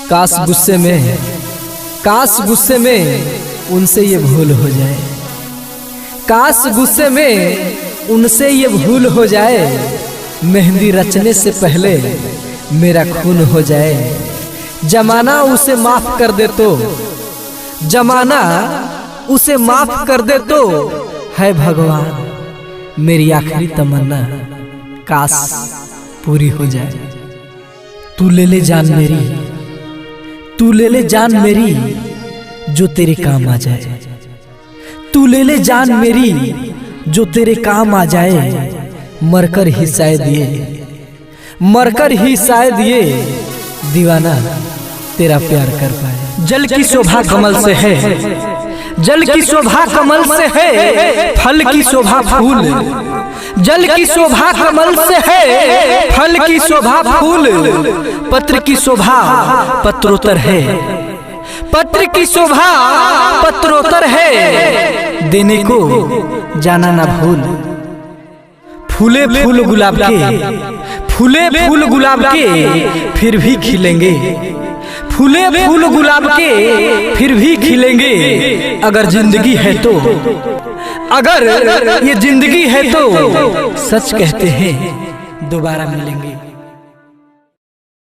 काश गुस्से में उनसे ये भूल हो जाए, काश गुस्से में उनसे ये भूल हो जाए, मेहंदी रचने से पहले मेरा खून हो जाए। जमाना उसे माफ कर दे तो, जमाना उसे माफ कर दे तो है भगवान, मेरी आखिरी तमन्ना काश पूरी हो जाए। तू ले ले जान मेरी, तू ले ले जान मेरी, जो तेरे काम आ जाए। तू ले ले जान मेरी, जो तेरे काम आ जाए। मरकर ही शायद ये, मरकर ही शायद ये दीवाना तेरा प्यार कर पाए। जल की शोभा कमल से है, जल की शोभा कमल से है, फल की शोभा फूल। जल की शोभा कमल से है, फल की शोभा फूल। पत्र की शोभा पत्रोत्तर है, पत्र की शोभा पत्रोत्तर है, देने को जाना ना भूल। फूले फूल गुलाब के, फूले फूल गुलाब के फिर भी खिलेंगे, फूले फूल गुलाब के फिर भी खिलेंगे। अगर जिंदगी है तो, अगर ये जिंदगी है तो सच कहते हैं दोबारा मिलेंगे।